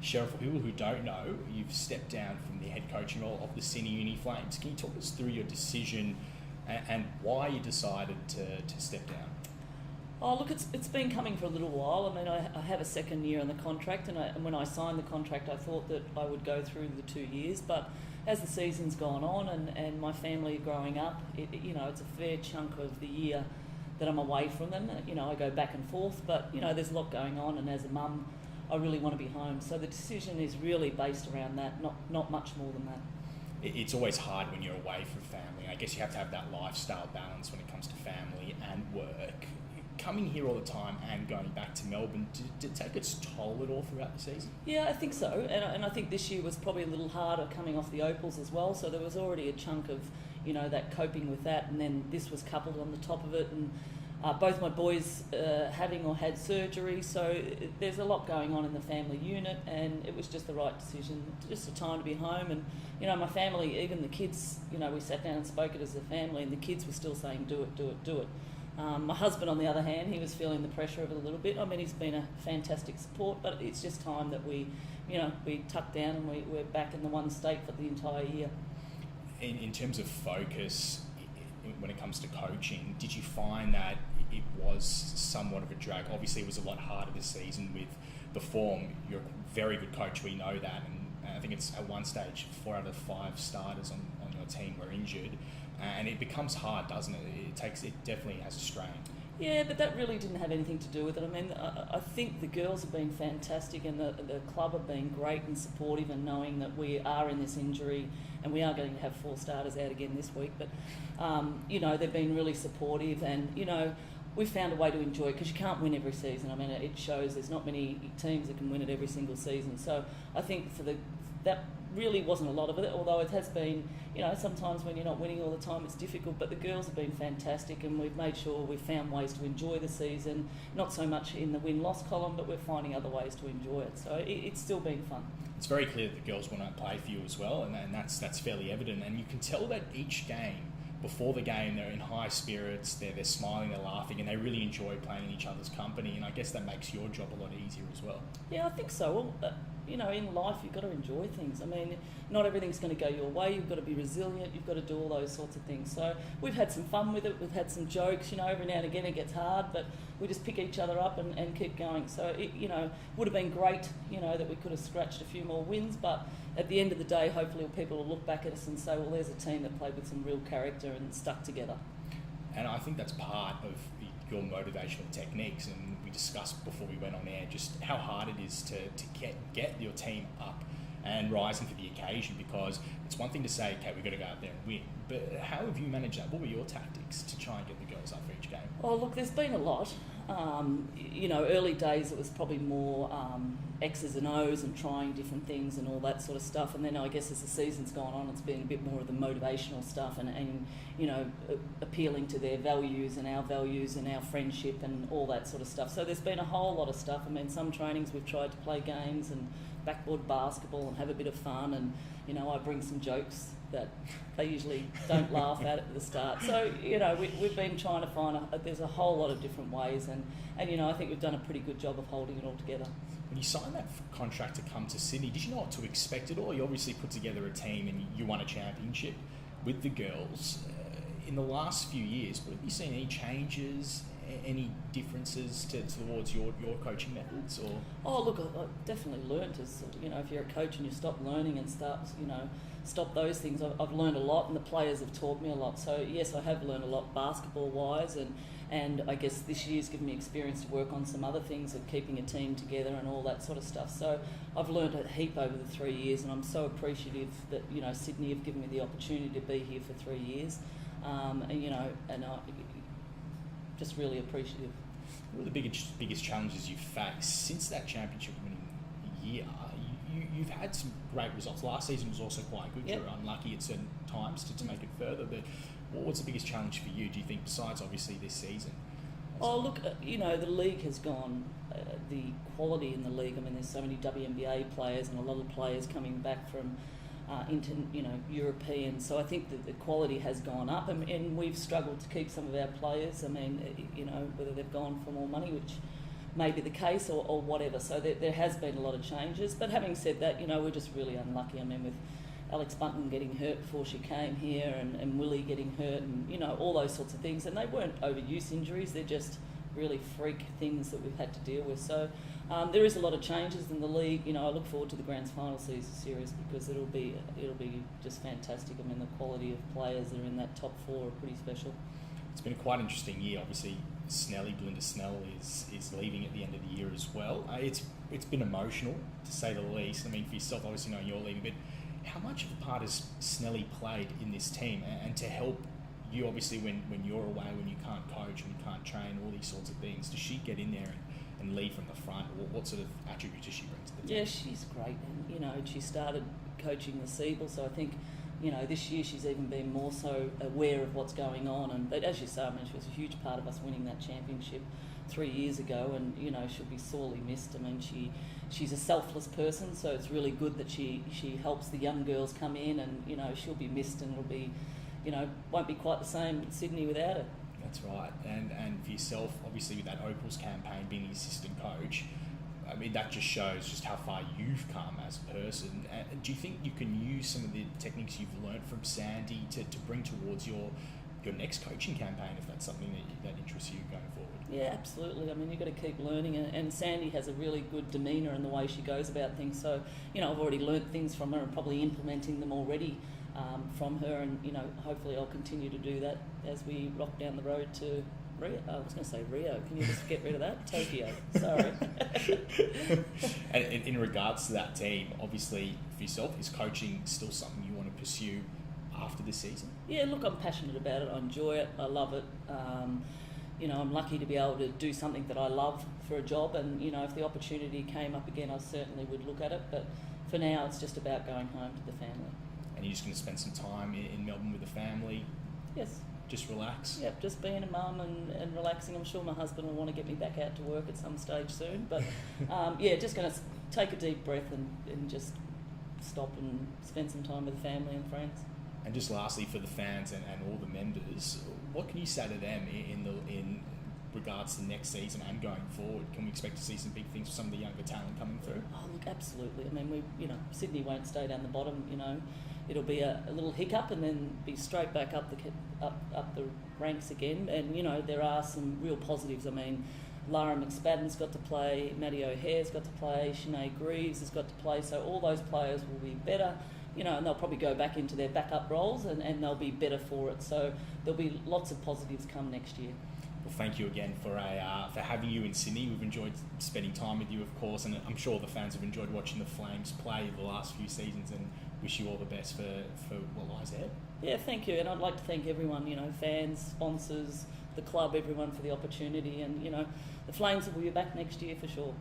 Cheryl, for people who don't know, you've stepped down from the head coaching role of the Sydney Uni Flames. Can you talk us through your decision and why you decided to step down? Oh, look, it's been coming for a little while. I mean, I have a second year on the contract, and when I signed the contract, I thought that I would go through the 2 years. But as the season's gone on and my family growing up, it's a fair chunk of the year that I'm away from them. I go back and forth, but, there's a lot going on, and as a mum, I really want to be home. So the decision is really based around that, not much more than that. It's always hard when you're away from family. I guess you have to have that lifestyle balance when it comes to family and work. Coming here all the time and going back to Melbourne, did it take its toll at all throughout the season? Yeah, I think so. And I think this year was probably a little harder coming off the Opals as well. So there was already a chunk of, that coping with that. And then this was coupled on the top of it. And both my boys having or had surgery. So there's a lot going on in the family unit. And it was just the right decision, just a time to be home. And, my family, even the kids, we sat down and spoke it as a family. And the kids were still saying, do it, do it, do it. My husband, on the other hand, he was feeling the pressure of it a little bit. I mean, he's been a fantastic support, but it's just time that we tuck down and we're back in the one state for the entire year. In terms of focus, when it comes to coaching, did you find that it was somewhat of a drag? Obviously, it was a lot harder this season with the form. You're a very good coach, we know that, and I think it's at one stage 4 out of 5 starters on your team were injured. And it becomes hard, doesn't it? It definitely has a strain. Yeah, but that really didn't have anything to do with it. I mean, I think the girls have been fantastic, and the club have been great and supportive, and knowing that we are in this injury and we are going to have 4 starters out again this week. But, they've been really supportive, and, we've found a way to enjoy it because you can't win every season. I mean, it shows there's not many teams that can win it every single season. So I think that really wasn't a lot of it, although it has been, sometimes when you're not winning all the time, it's difficult, but the girls have been fantastic, and we've made sure we've found ways to enjoy the season, not so much in the win-loss column, but we're finding other ways to enjoy it. So it's still been fun. It's very clear that the girls want to play for you as well, and that's fairly evident, and you can tell that each game, before the game, they're in high spirits, they're smiling, they're laughing, and they really enjoy playing in each other's company, and I guess that makes your job a lot easier as well. Yeah, I think so. Well, in life, you've got to enjoy things. I mean, not everything's going to go your way. You've got to be resilient. You've got to do all those sorts of things. So we've had some fun with it. We've had some jokes. Every now and again it gets hard, but we just pick each other up and keep going. So it, would have been great, that we could have scratched a few more wins. But at the end of the day, hopefully people will look back at us and say, well, there's a team that played with some real character and stuck together. And I think that's part of your motivational techniques, and we discussed before we went on air just how hard it is to get your team up and rising to the occasion, because it's one thing to say, okay, we've got to go out there and win, but how have you managed that? What were your tactics to try and get the girls up for each game? Oh, look, there's been a lot. Early days it was probably more X's and O's and trying different things and all that sort of stuff, and then I guess as the season's gone on, it's been a bit more of the motivational stuff and appealing to their values and our friendship and all that sort of stuff. So there's been a whole lot of stuff. I mean, some trainings we've tried to play games and backboard basketball and have a bit of fun, and I bring some jokes that they usually don't laugh at the start. So we've been trying to find there's a whole lot of different ways, and I think we've done a pretty good job of holding it all together. When you signed that contract to come to Sydney, did you know what to expect at all? You obviously put together a team and you won a championship with the girls. In the last few years, have you seen any changes, any differences towards your coaching methods? Or? Oh, look, I definitely learnt as, if you're a coach and you stop learning and stop those things, I've learned a lot, and the players have taught me a lot. So yes, I have learned a lot basketball-wise, and I guess this year's given me experience to work on some other things of keeping a team together and all that sort of stuff. So I've learned a heap over the 3 years, and I'm so appreciative that, Sydney have given me the opportunity to be here for 3 years. And I'm just really appreciative. What are the biggest challenges you've faced since that championship winning year? You've had some great results. Last season was also quite good. Yep. You were unlucky at certain times to make it further, but what's the biggest challenge for you, do you think, besides obviously this season? Oh, look, the league has gone, the quality in the league, I mean, there's so many WNBA players and a lot of players coming back from European, so I think that the quality has gone up, and we've struggled to keep some of our players. I mean, whether they've gone for more money, which may be the case or whatever. So there has been a lot of changes. But having said that, we're just really unlucky. I mean, with Alex Bunton getting hurt before she came here and Willie getting hurt and, all those sorts of things. And they weren't overuse injuries. They're just really freak things that we've had to deal with. So there is a lot of changes in the league. I look forward to the Grand Final series because it'll be just fantastic. I mean, the quality of players that are in that top four are pretty special. It's been a quite interesting year. Obviously, Belinda Snell is leaving at the end of the year as well. It's been emotional, to say the least. I mean, for yourself, obviously knowing you're leaving, but how much of a part has Snelly played in this team and to help you, obviously, when you're away, when you can't coach and you can't train, all these sorts of things? Does she get in there and lead from the front? What sort of attributes does she bring to the team? Yeah, she's great. And, she started coaching the Siebel, so I think, this year she's even been more so aware of what's going on. But as you say, I mean, she was a huge part of us winning that championship 3 years ago, and, she'll be sorely missed. I mean, she's a selfless person, so it's really good that she helps the young girls come in, and, she'll be missed, and it'll be, won't be quite the same in Sydney without her. That's right. And for yourself, obviously with that Opals campaign, being the assistant coach, I mean, that just shows just how far you've come as a person. And do you think you can use some of the techniques you've learned from Sandy to bring towards your next coaching campaign, if that's something that interests you going forward? Yeah, absolutely. I mean, you've got to keep learning, and Sandy has a really good demeanour in the way she goes about things. So, I've already learnt things from her and probably implementing them already from her, and, hopefully I'll continue to do that as we rock down the road to Rio. I was going to say Rio. Can you just get rid of that? Tokyo. Sorry. And in regards to that team, obviously for yourself, is coaching still something you want to pursue after this season? Yeah, look, I'm passionate about it. I enjoy it. I love it. I'm lucky to be able to do something that I love for a job, and, if the opportunity came up again, I certainly would look at it. But for now, it's just about going home to the family. And you're just going to spend some time in Melbourne with the family? Yes. Just relax? Yep, just being a mum and relaxing. I'm sure my husband will want to get me back out to work at some stage soon. But, just going to take a deep breath and just stop and spend some time with the family and friends. And just lastly, for the fans and all the members, what can you say to them in regards to next season and going forward? Can we expect to see some big things for some of the younger talent coming through? Oh, look, absolutely. I mean, Sydney won't stay down the bottom. It'll be a little hiccup and then be straight back up the ranks again. And there are some real positives. I mean, Lara McSpadden's got to play, Maddie O'Hare's got to play, Sinead Greaves has got to play. So all those players will be better. And they'll probably go back into their backup roles and they'll be better for it. So there'll be lots of positives come next year. Well, thank you again for having you in Sydney. We've enjoyed spending time with you, of course, and I'm sure the fans have enjoyed watching the Flames play the last few seasons, and wish you all the best for what lies ahead. Yeah, thank you. And I'd like to thank everyone, fans, sponsors, the club, everyone for the opportunity. And, the Flames will be back next year for sure.